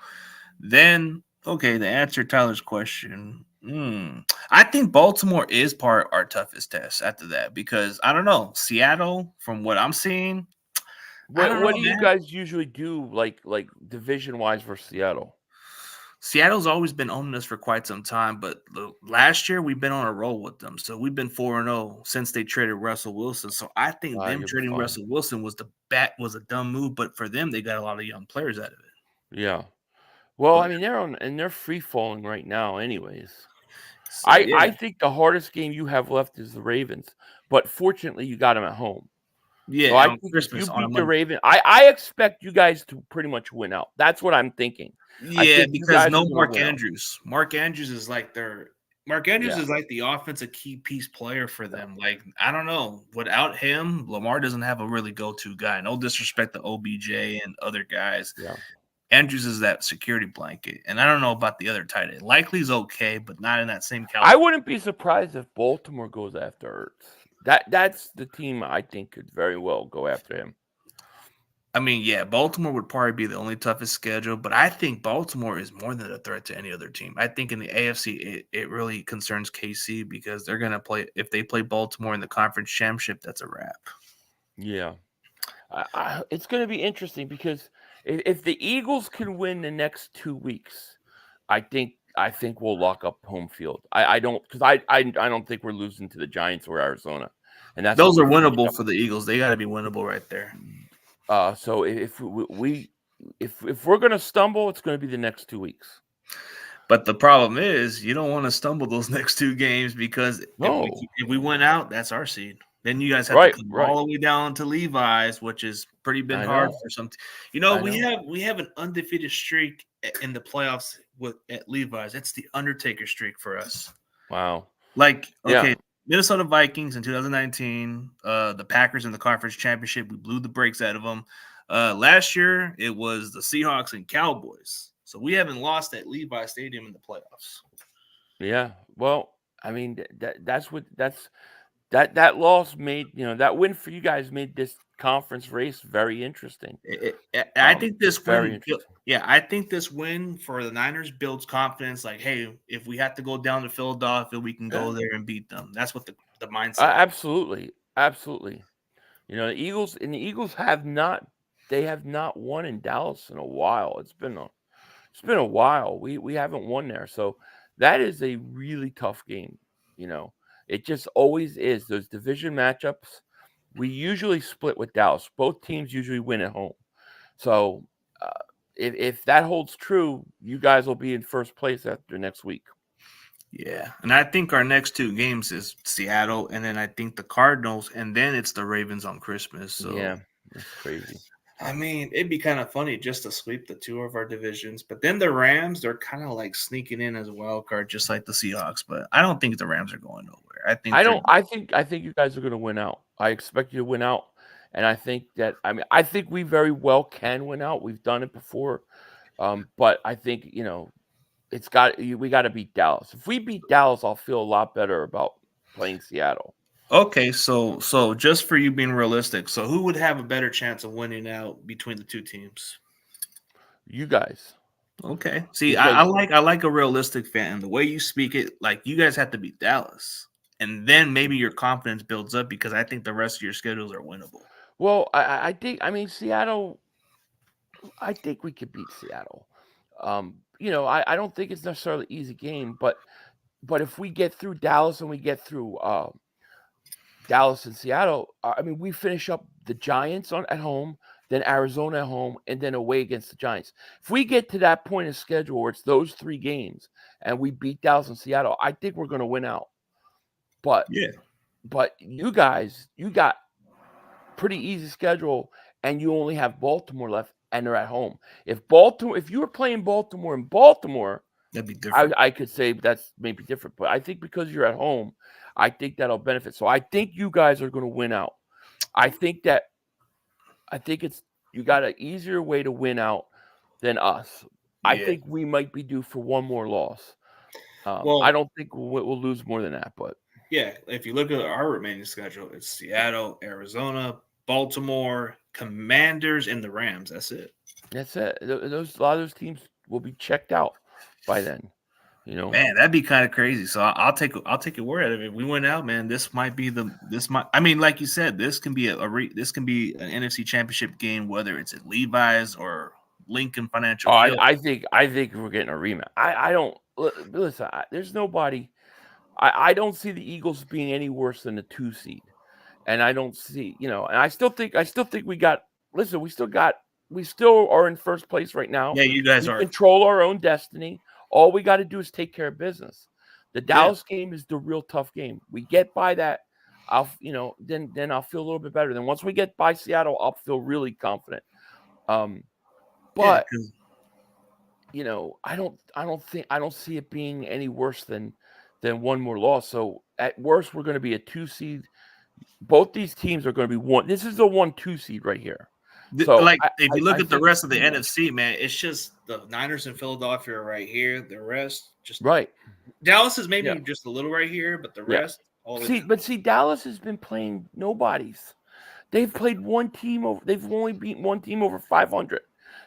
then, okay, to answer Tyler's question, I think Baltimore is part our toughest test after that because I don't know Seattle. From what I'm seeing, I What don't what know, do you man. guys usually do, like division wise versus Seattle? Seattle's always been owning us for quite some time, but last year we've been on a roll with them. So we've been 4-0 since they traded Russell Wilson. So I think them You'll be trading fine. Russell Wilson was a dumb move, but for them they got a lot of young players out of it. Yeah. Well, But I mean, they're free falling right now, anyways. so I yeah, think the hardest game you have left is the Ravens, but fortunately, you got them at home. So yeah, I on think if you Christmas on a beat the Monday. I expect you guys to pretty much win out. That's what I'm thinking. I Yeah, think you because guys are no going to Mark win out. Andrews. Mark Andrews Yeah, is like the offensive key piece player for them. Like, I don't know. Without him, Lamar doesn't have a really go-to guy. No disrespect to OBJ and other guys. yeah. Andrews is that security blanket. And I don't know about the other tight end. Likely's okay, but not in that same I caliber. wouldn't be surprised if Baltimore goes after Ertz. That's the team I think could very well go after him. I mean, yeah, Baltimore would probably be the only toughest schedule, but I think Baltimore is more than a threat to any other team. I think in the AFC, it really concerns KC because they're going to play, if they play Baltimore in the conference championship, that's a wrap. Yeah. It's going to be interesting because if the Eagles can win the next 2 weeks, I think we'll lock up home field. I don't because I don't think we're losing to the Giants or Arizona, and that's what Those we are finished winnable up. for the Eagles. They got to be winnable right there. So if we're going to stumble, it's going to be the next 2 weeks. But the problem is, you don't want to stumble those next two games because No, if we win out, that's our seed. Then you guys have to right, come right. all the way down to Levi's, which is pretty been I hard know, for some. I know. We have an undefeated streak in the playoffs at Levi's. It's the Undertaker streak for us. Wow. Like, Yeah, okay, Minnesota Vikings in 2019, the Packers in the conference championship, we blew the brakes out of them. Last year it was the Seahawks and Cowboys. So we haven't lost at Levi Stadium in the playoffs. Yeah. Well, I mean that loss made, that win for you guys made this conference race very interesting. I think this Very win, interesting. yeah, I think this win for the Niners builds confidence. Like, hey, if we have to go down to Philadelphia, we can go Yeah. there and beat them. That's what the mindset. Absolutely. Absolutely. The Eagles have not won in Dallas in a while. It's been a while. We haven't won there. So that is a really tough game. It just always is. Those division matchups, we usually split with Dallas. Both teams usually win at home. So if that holds true, you guys will be in first place after next week. Yeah, and I think our next two games is Seattle, and then I think the Cardinals, and then it's the Ravens on Christmas. So Yeah, that's crazy. I mean, it'd be kind of funny just to sweep the two of our divisions, but then the Rams, they're kind of like sneaking in as a wild card, just like the Seahawks. But I don't think the Rams are going nowhere. I think I don't. I think you guys are going to win out. I expect you to win out, and I think that. I think we very well can win out. We've done it before, but I think we got to beat Dallas. If we beat Dallas, I'll feel a lot better about playing Seattle. Okay, so just for you being realistic, so who would have a better chance of winning out between the two teams? You guys. Okay. See, Because I like a realistic fan. The way you speak it, like you guys have to beat Dallas. And then maybe your confidence builds up because I think the rest of your schedules are winnable. well, I think Seattle. I think we could beat Seattle. I don't think it's necessarily an easy game, but if we get through Dallas and we get through Dallas and Seattle, we finish up the Giants at home, then Arizona at home, and then away against the Giants. If we get to that point of schedule where it's those three games and we beat Dallas and Seattle, I think we're going to win out. But Yeah. but you guys, you got pretty easy schedule, and you only have Baltimore left, and they're at home. If you were playing Baltimore in Baltimore, That'd be different. I could say that's maybe different. But I think because you're at home, I think that'll benefit. So I think you guys are going to win out. I think it's you got an easier way to win out than us. I think we might be due for one more loss. I don't think we'll lose more than that, but yeah, if you look at our remaining schedule, it's Seattle, Arizona, Baltimore, Commanders, and the Rams. That's it. That's it. A lot of those teams will be checked out by then. Man, that'd be kind of crazy. So I'll take your word out of it. If we went out, man, this might. I mean, like you said, this can be an NFC Championship game, whether it's at Levi's or Lincoln Financial. I think we're getting a rematch. I don't listen. There's nobody. I don't see the Eagles being any worse than the 2 seed, and I don't see and I still think we got. Listen, we still are in first place right now. Yeah, you guys are. Control our own destiny. All we got to do is take care of business. The Dallas game is the real tough game. We get by that, then I'll feel a little bit better. Then once we get by Seattle, I'll feel really confident. But I don't see it being any worse than one more loss. So at worst, we're going to be a 2 seed. Both these teams are going to be one. This is the 1-2 seed right here. So if you look at the rest of the NFC, man, it's just the Niners and Philadelphia are right here. The rest just right. Dallas is maybe just a little right here, but the rest. See, Dallas has been playing nobodies. They've played one team over. They've only beaten one team over 500.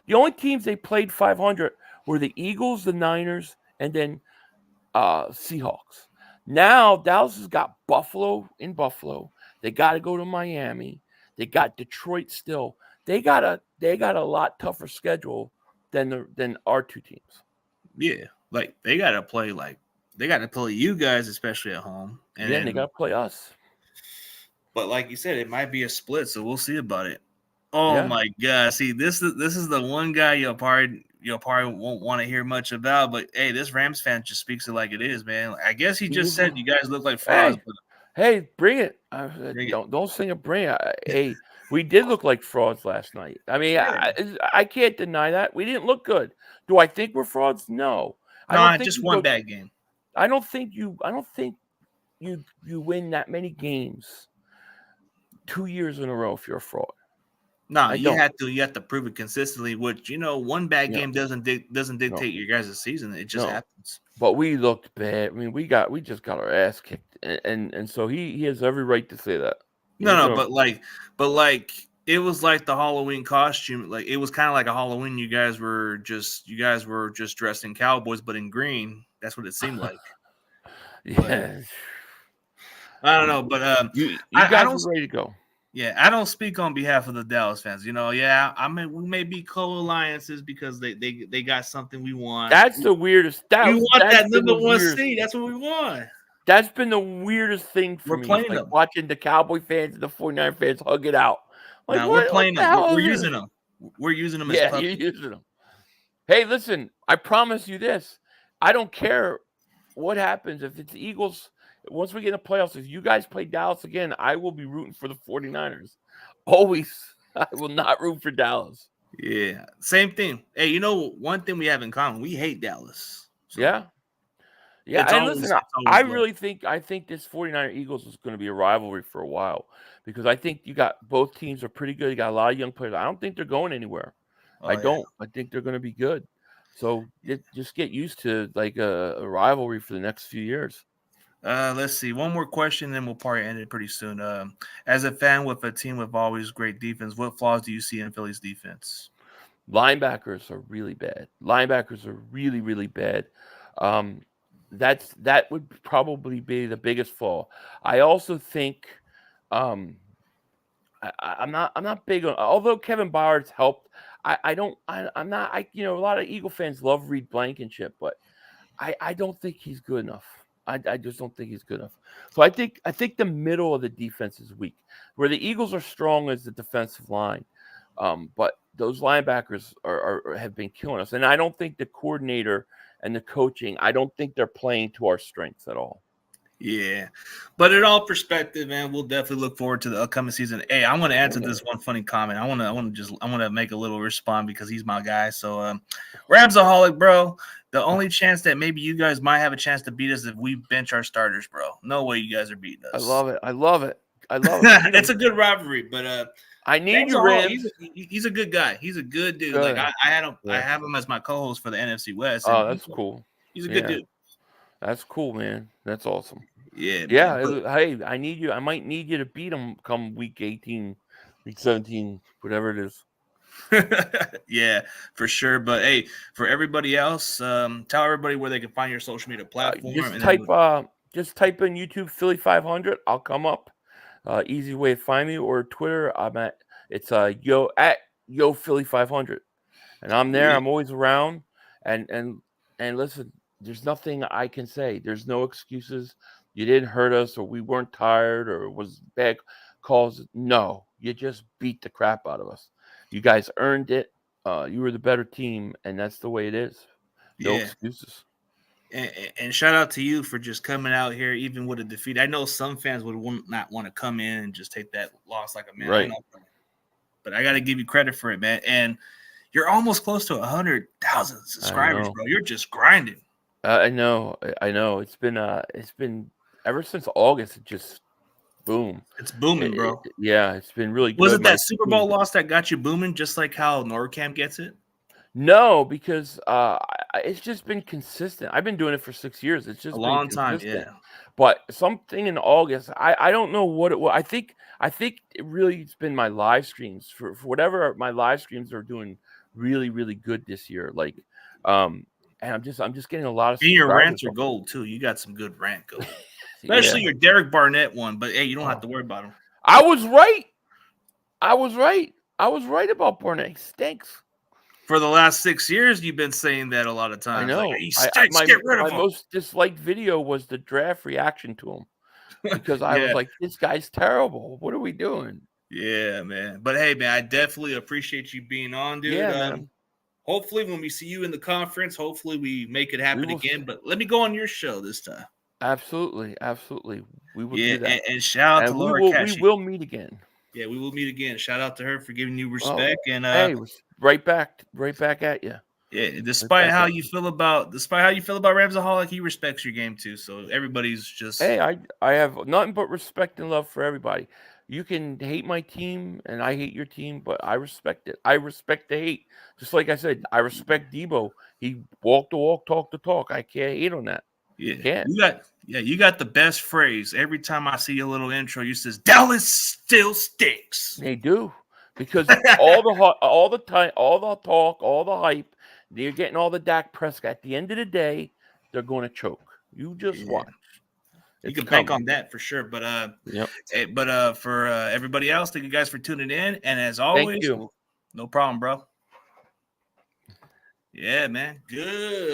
The only teams they played 500 were the Eagles, the Niners, and then Seahawks. Now Dallas has got Buffalo in Buffalo. They got to go to Miami. They got Detroit still. They got a lot tougher schedule than our two teams. Yeah, like they got to play you guys, especially at home, and then they got to play us. But like you said, it might be a split, so we'll see about it. Oh my God! See, this is the one guy you'll probably won't want to hear much about. But hey, this Rams fan just speaks it like it is, man. I guess he just said you guys look like frauds. Hey, bring it! Don't sing it. Bring it. Hey. We did look like frauds last night. I mean, I can't deny that. We didn't look good. Do I think we're frauds? No. I don't think just one bad game. I don't think you win that many games 2 years in a row if you're a fraud. No, I don't. you have to prove it consistently. Which one bad Yeah, game doesn't no, dictate your guys' season. It just no. happens. But we looked bad. I mean, we just got our ass kicked, and so he has every right to say that. No, He's no, gonna but like it was like the Halloween costume. Like it was kind of like a Halloween. You guys were just dressed in cowboys, but in green. That's what it seemed like. But yeah. I don't know. But You I guys don't. were ready to go. Yeah, I don't speak on behalf of the Dallas fans. Yeah, we may be co-alliances because they got something we want. That's the weirdest. We want That's that been number the one weirdest. seed. That's what we want. That's been the weirdest thing for We're me. It's playing like them. watching the Cowboy fans and the 49 fans hug it out. Like No, we're what playing the them. hell We're is using this? them. We're using them as Yeah, you're puppies. using them. Hey, listen, I promise you this. I don't care what happens if it's the Eagles. Once we get in the playoffs, if you guys play Dallas again, I will be rooting for the 49ers. Always. I will not root for Dallas. Yeah, same thing. Hey, one thing we have in common: we hate Dallas. So Yeah. Yeah, it's and always listen, it's I always love. really think this 49er Eagles is going to be a rivalry for a while because I think you got both teams are pretty good. You got a lot of young players. I don't think they're going anywhere. Oh, I yeah. don't. I think they're going to be good. So just get used to like a rivalry for the next few years. Let's see. One more question, then we'll probably end it pretty soon. As a fan with a team with always great defense, what flaws do you see in Philly's defense? Linebackers are really bad. Linebackers are really, really bad. That would probably be the biggest flaw. I also think I'm not big on, although Kevin Byard's helped. I'm not. A lot of Eagle fans love Reed Blankenship, but I don't think he's good enough. I just don't think he's good enough. So I think the middle of the defense is weak. Where the Eagles are strong is the defensive line, but those linebackers have been killing us. And I don't think the coordinator and the coaching, I don't think they're playing to our strengths at all. Yeah, but in all perspective, man, we'll definitely look forward to the upcoming season. Hey, I want to answer this one funny comment. I want to make a little respond because he's my guy. So, Ramsaholic, bro. The only chance that maybe you guys might have a chance to beat us if we bench our starters, bro. No way you guys are beating us. I love it. It's a good rivalry, but I need you, Rams. He's a good guy. He's a good dude. Good. Like I had him. Yeah. I have him as my co-host for the NFC West. Oh, that's cool. He's a good dude. That's cool, man. That's awesome. Yeah. Yeah. Man, hey, I need you. I might need you to beat him come week 18, week 17, whatever it is. Yeah, for sure. But hey, for everybody else, tell everybody where they can find your social media platform. Just type in YouTube Philly 500. I'll come up. Easy way to find me, or Twitter. It's yo Philly 500, and I'm there. Yeah. I'm always around. And listen, there's nothing I can say. There's no excuses. You didn't hurt us, or we weren't tired, or it was bad calls. No, you just beat the crap out of us. You guys earned it. You were the better team, and that's the way it is. No excuses. And shout out to you for just coming out here, even with a defeat. I know some fans would not want to come in and just take that loss like a man. Right. But I got to give you credit for it, man. And you're almost close to 100,000 subscribers, bro. You're just grinding. I know. It's been ever since August. It just boom. It's booming, bro. It's been really good. Was it that Super Bowl loss that got you booming, just like how NordCamp gets it? No, because it's just been consistent. I've been doing it for 6 years. It's just a long been time, yeah. But something in August, I don't know what it was. I think it really it's been my live streams for whatever my live streams are doing really, really good this year. Like, and I'm just getting a lot of. And your rants are gold too. You got some good rant gold, especially your Derek Barnett one. But hey, you don't have to worry about him. I was right. I was right about Barnett. He stinks. For the last 6 years, you've been saying that a lot of times. I know. Like, he stinks, get rid of him. My most disliked video was the draft reaction to him because I was like, "This guy's terrible. What are we doing?" Yeah, man. But hey, man, I definitely appreciate you being on, dude. Yeah, man. Hopefully, when we see you in the conference, hopefully we make it happen again. But let me go on your show this time. Absolutely. We will do that. And shout out to Laura Cashy. We will meet again. Yeah, we will meet again. Shout out to her for giving you respect. Hey, right back at you. Yeah, despite how you feel about Ramsaholic, he respects your game too. So everybody's just Hey, I have nothing but respect and love for everybody. You can hate my team and I hate your team, but I respect it. I respect the hate. Just like I said, I respect Debo. He walked the walk, talked the talk. I can't hate on that. yeah. Can't. You got the best phrase. Every time I see a little intro, you says Dallas still stinks. They do. Because all the time, all the talk, all the hype, you're getting all the Dak Prescott. At the end of the day, they're going to choke. You just watch. You It's can bank coming. on that for sure. But Yep. for everybody else, thank you guys for tuning in. And as Thank always, you. no problem, bro. Yeah, man. Good.